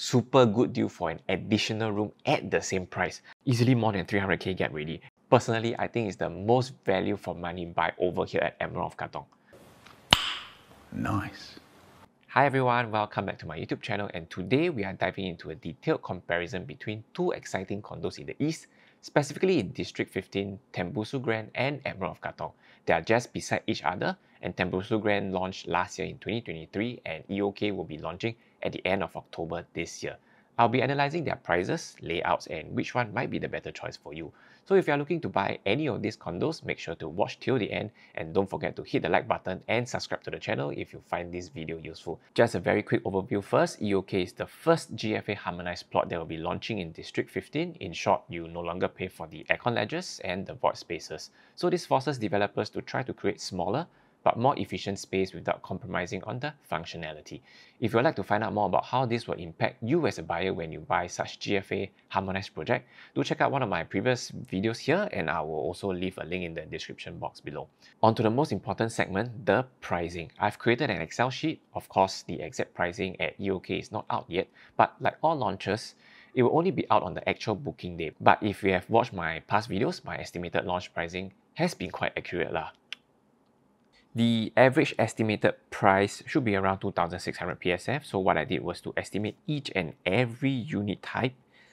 super good deal for an additional room at the same price. Easily more than 300k get ready. Personally, I think it's the most value for money buy over here at Emerald of Katong. Nice. Hi everyone, welcome back to my YouTube channel, and today we are diving into a detailed comparison between two exciting condos in the east, specifically in District 15, Tembusu Grand and Emerald of Katong. They are just beside each other, and Tembusu Grand launched last year in 2023 and EOK will be launching at the end of October this year. I'll be analyzing their prices, layouts, and which one might be the better choice for you. So if you're looking to buy any of these condos, make sure to watch till the end, and don't forget to hit the like button and subscribe to the channel if you find this video useful. Just a very quick overview first, EOK is the first GFA harmonized plot that will be launching in District 15. In short, you no longer pay for the aircon ledges and the void spaces. So this forces developers to try to create smaller but more efficient space without compromising on the functionality. If you'd like to find out more about how this will impact you as a buyer when you buy such GFA harmonized project, do check out one of my previous videos here, and I will also leave a link in the description box below. On to the most important segment, the pricing. I've created an Excel sheet. Of course, the exact pricing at EOK is not out yet, but like all launches, it will only be out on the actual booking day. But if you have watched my past videos, my estimated launch pricing has been quite accurate lah. The average estimated price should be around 2,600 PSF. So what I did was to estimate each and every unit type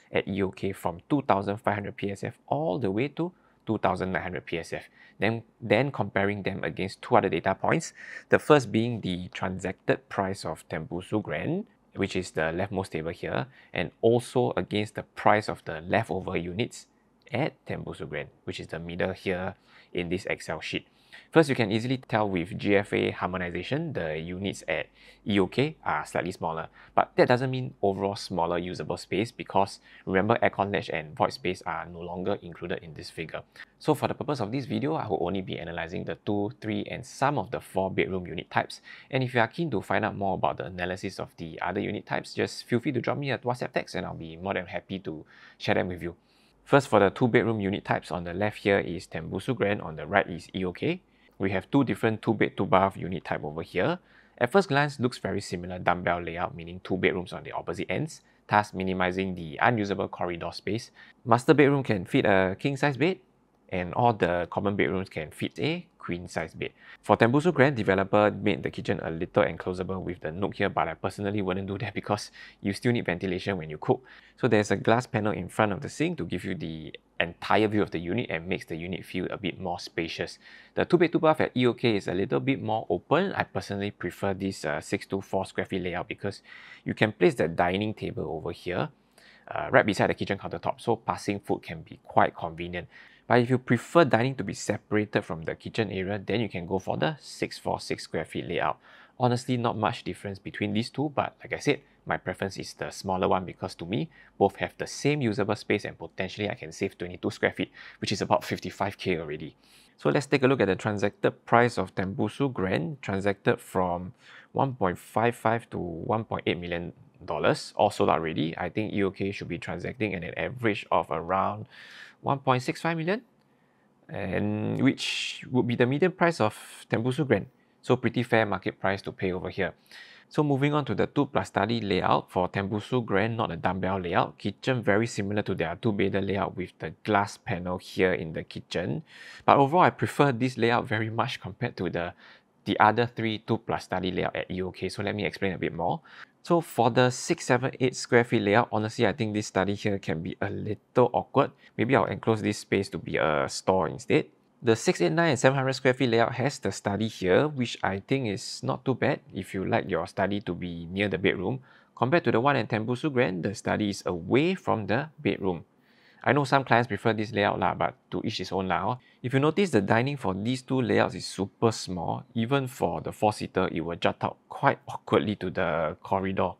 at EOK from 2,500 PSF all the way to 2,900 PSF. Then comparing them against two other data points. The first being the transacted price of Tembusu Grand, which is the leftmost table here, and also against the price of the leftover units at Tembusu Grand, which is the middle here in this Excel sheet. First, you can easily tell with GFA harmonization, the units at EOK are slightly smaller. But that doesn't mean overall smaller usable space, because remember, aircon ledge and void space are no longer included in this figure. So for the purpose of this video, I will only be analyzing the 2, 3 and some of the 4 bedroom unit types. And if you are keen to find out more about the analysis of the other unit types, just feel free to drop me a WhatsApp text and I'll be more than happy to share them with you. First, for the 2 bedroom unit types, on the left here is Tembusu Grand, on the right is EOK. We have two different 2-bed, 2-bath unit type over here. At first glance, looks very similar dumbbell layout, meaning 2 bedrooms on the opposite ends, thus minimizing the unusable corridor space. Master bedroom can fit a king-size bed, and all the common bedrooms can fit a queen-size bed. For Tembusu Grand, developer made the kitchen a little enclosable with the nook here, but I personally wouldn't do that because you still need ventilation when you cook. So there's a glass panel in front of the sink to give you the entire view of the unit and makes the unit feel a bit more spacious. The 2-bed 2-bath at EOK is a little bit more open. I personally prefer this 624 square feet layout because you can place the dining table over here right beside the kitchen countertop, so passing food can be quite convenient. But if you prefer dining to be separated from the kitchen area, then you can go for the 646 square feet layout. Honestly, not much difference between these two, but like I said, my preference is the smaller one because to me, both have the same usable space and potentially I can save 22 square feet, which is about 55k already. So let's take a look at the transacted price of Tembusu Grand, transacted from 1.55 to 1.8 million dollars, all sold out already. I think EOK should be transacting at an average of around 1.65 million, and which would be the median price of Tembusu Grand. So pretty fair market price to pay over here. So moving on to the 2+ study layout for Tembusu Grand, not a dumbbell layout. Kitchen very similar to their 2-bedder layout with the glass panel here in the kitchen. But overall, I prefer this layout very much compared to the other 3 2+ study layout at EOK. So let me explain a bit more. So for the 678 square feet layout, honestly, I think this study here can be a little awkward. Maybe I'll enclose this space to be a store instead. The 689 and 700 square feet layout has the study here, which I think is not too bad if you like your study to be near the bedroom. Compared to the one in Tembusu Grand, the study is away from the bedroom. I know some clients prefer this layout lah, but to each his own lah. If you notice, the dining for these two layouts is super small. Even for the 4-seater, it will jut out quite awkwardly to the corridor.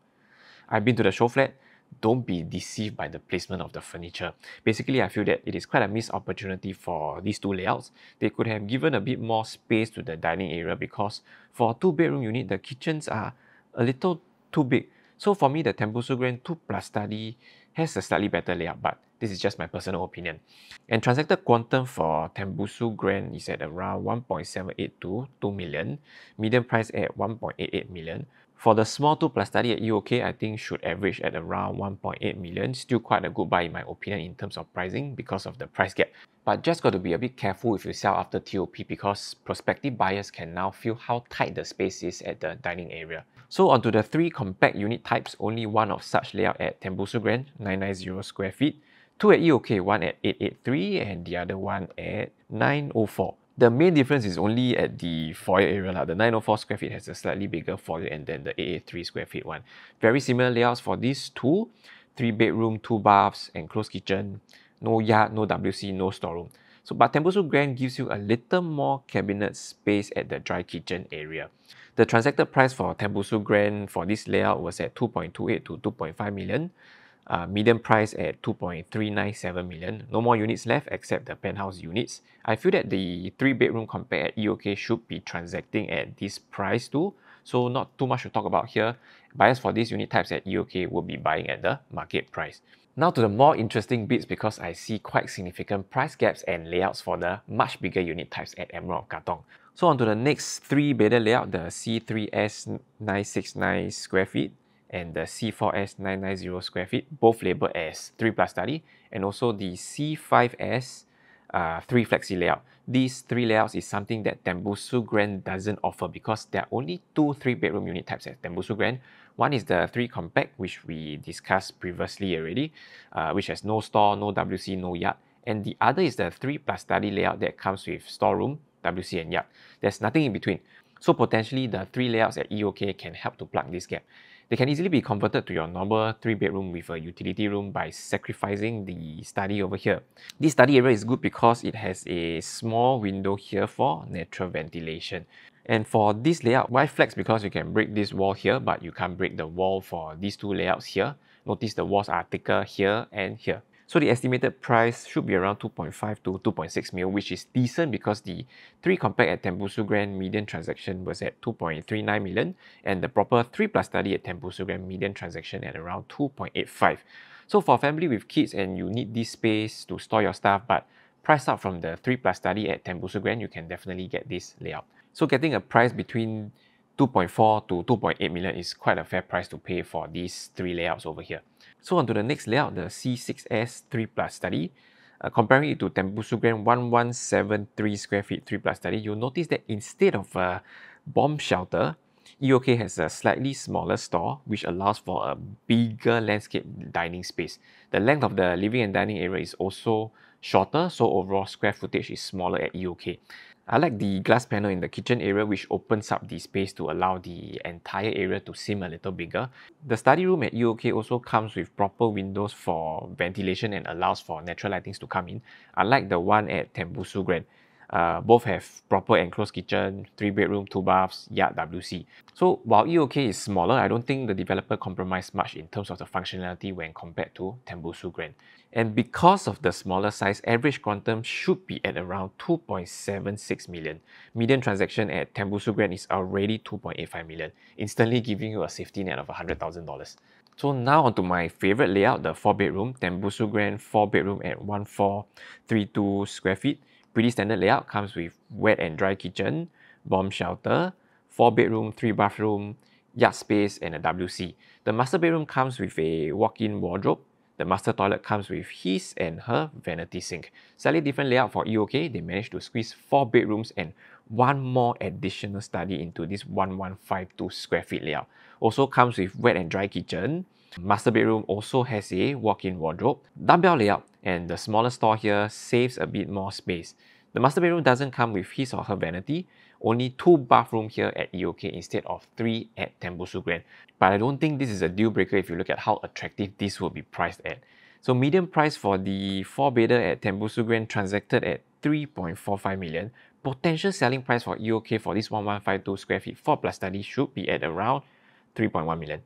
I've been to the show flat. Don't be deceived by the placement of the furniture. Basically, I feel that it is quite a missed opportunity for these two layouts. They could have given a bit more space to the dining area because for a 2-bedroom unit, the kitchens are a little too big. So for me, the Tembusu Grand 2+ study has a slightly better layout, but this is just my personal opinion. And transacted quantum for Tembusu Grand is at around 1.78 to 2 million, median price at 1.88 million. For the small 2 plus study at EOK, I think should average at around 1.8 million. Still quite a good buy in my opinion in terms of pricing because of the price gap. But just got to be a bit careful if you sell after TOP because prospective buyers can now feel how tight the space is at the dining area. So onto the 3 compact unit types, only one of such layout at Tembusu Grand, 990 square feet. 2 at EOK, one at 883 and the other one at 904. The main difference is only at the foyer area. The 904 square feet has a slightly bigger foyer and then the 883 square feet one. Very similar layouts for these two. 3 bedroom, 2 baths, enclosed kitchen. No yard, no WC, no storeroom. So, but Tembusu Grand gives you a little more cabinet space at the dry kitchen area. The transacted price for Tembusu Grand for this layout was at 2.28 to 2.5 million. Median price at 2.397 million. No more units left except the penthouse units. I feel that the 3-bedroom compact at EOK should be transacting at this price too. So not too much to talk about here. Buyers for these unit types at EOK will be buying at the market price. Now to the more interesting bits because I see quite significant price gaps and layouts for the much bigger unit types at Emerald of Katong. So onto the next 3-bedder layout, the C3S 969 square feet and the C4S 990 square feet, both labeled as 3 plus study, and also the C5S 3 flexi layout. These 3 layouts is something that Tembusu Grand doesn't offer because there are only 2 3-bedroom unit types at Tembusu Grand. One is the 3 compact, which we discussed previously already, which has no store, no WC, no yard. And the other is the 3 plus study layout that comes with storeroom, WC and yard. There's nothing in between. So potentially the 3 layouts at EOK can help to plug this gap. They can easily be converted to your normal 3-bedroom with a utility room by sacrificing the study over here. This study area is good because it has a small window here for natural ventilation. And for this layout, why flex? Because you can break this wall here, but you can't break the wall for these 2 layouts here. Notice the walls are thicker here and here. So the estimated price should be around 2.5 to 2.6 mil, which is decent because the 3 compact at Tembusu Grand median transaction was at 2.39 million and the proper 3 plus study at Tembusu Grand median transaction at around 2.85. So for a family with kids and you need this space to store your stuff, but priced out from the 3 plus study at Tembusu Grand, you can definitely get this layout. So getting a price between 2.4 to 2.8 million is quite a fair price to pay for these 3 layouts over here. So on to the next layout, the C6S 3 plus study. Comparing it to Tembusu Grand 1173 square feet 3 plus study, you'll notice that instead of a bomb shelter, EOK has a slightly smaller store which allows for a bigger landscape dining space. The length of the living and dining area is also shorter, so overall square footage is smaller at EOK. I like the glass panel in the kitchen area which opens up the space to allow the entire area to seem a little bigger. The study room at EOK also comes with proper windows for ventilation and allows for natural lightings to come in, unlike the one at Tembusu Grand. Both have proper enclosed kitchen, 3-bedroom, 2 baths, yard, WC. So while EOK is smaller, I don't think the developer compromised much in terms of the functionality when compared to Tembusu Grand. And because of the smaller size, average quantum should be at around 2.76 million. Median transaction at Tembusu Grand is already 2.85 million, instantly giving you a safety net of $100,000. So now onto my favorite layout, the 4-bedroom, Tembusu Grand 4-bedroom at 1432 square feet. Pretty standard layout, comes with wet and dry kitchen, bomb shelter, 4-bedroom, 3-bathroom, yard space and a WC. The master bedroom comes with a walk-in wardrobe. The master toilet comes with his and her vanity sink. Slightly different layout for EOK, they managed to squeeze 4 bedrooms and 1 more additional study into this 1152 square feet layout. Also comes with wet and dry kitchen. Master bedroom also has a walk-in wardrobe, dumbbell layout, and the smaller store here saves a bit more space. The master bedroom doesn't come with his or her vanity, only 2 bathrooms here at EOK instead of 3 at Tembusu Grand. But I don't think this is a deal breaker if you look at how attractive this will be priced at. So median price for the 4-bedder at Tembusu Grand transacted at 3.45 million. Potential selling price for EOK for this 1152 square feet 4 plus study should be at around 3.1 million.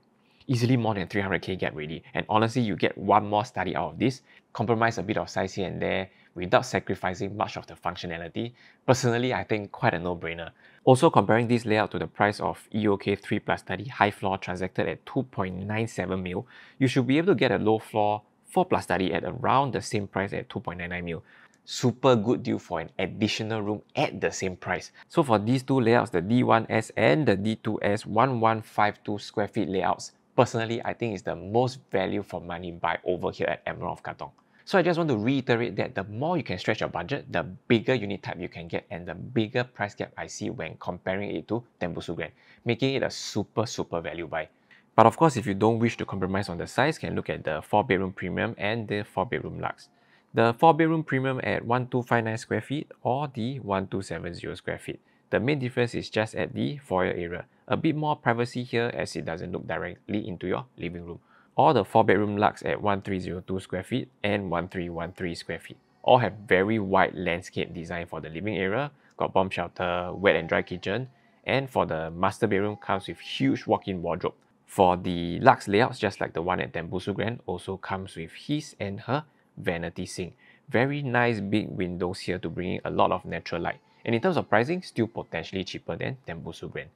Easily more than 300k gap ready, and honestly you get 1 more study out of this, compromise a bit of size here and there without sacrificing much of the functionality. Personally, I think quite a no-brainer. Also comparing this layout to the price of EOK 3 plus study high floor transacted at 2.97 mil, you should be able to get a low floor 4 plus study at around the same price at 2.99 mil. super good deal for an additional room at the same price. So for these two layouts, the D1S and the D2S 1152 square feet layouts, personally, I think is the most value for money buy over here at Emerald of Katong. So I just want to reiterate that the more you can stretch your budget, the bigger unit type you can get and the bigger price gap I see when comparing it to Tembusu Grand, making it a super value buy. But of course, if you don't wish to compromise on the size, you can look at the 4-bedroom premium and the 4-bedroom luxe. The 4-bedroom premium at 1259 square feet or the 1270 square feet. The main difference is just at the foyer area. A bit more privacy here as it doesn't look directly into your living room. Or the 4-bedroom luxe at 1302 square feet and 1313 square feet. All have very wide landscape design for the living area, got bomb shelter, wet and dry kitchen, and for the master bedroom comes with huge walk-in wardrobe. For the luxe layouts, just like the one at Tembusu Grand, also comes with his and her vanity sink. Very nice big windows here to bring in a lot of natural light. And in terms of pricing, still potentially cheaper than Tembusu Grand.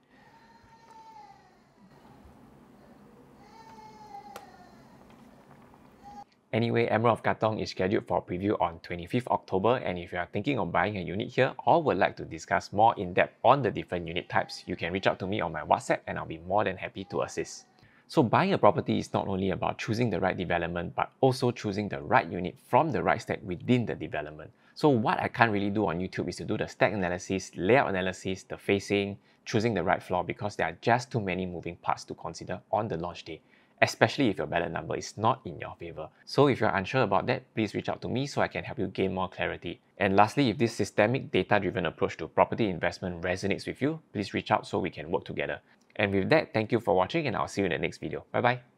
Anyway, Emerald of Katong is scheduled for preview on 25th October, and if you are thinking of buying a unit here or would like to discuss more in depth on the different unit types, you can reach out to me on my WhatsApp and I'll be more than happy to assist. So buying a property is not only about choosing the right development, but also choosing the right unit from the right stack within the development. So what I can't really do on YouTube is to do the stack analysis, layout analysis, the facing, choosing the right floor because there are just too many moving parts to consider on the launch day, especially if your ballot number is not in your favor. So if you're unsure about that, please reach out to me so I can help you gain more clarity. And lastly, if this systemic data-driven approach to property investment resonates with you, please reach out so we can work together. And with that, thank you for watching and I'll see you in the next video. Bye bye.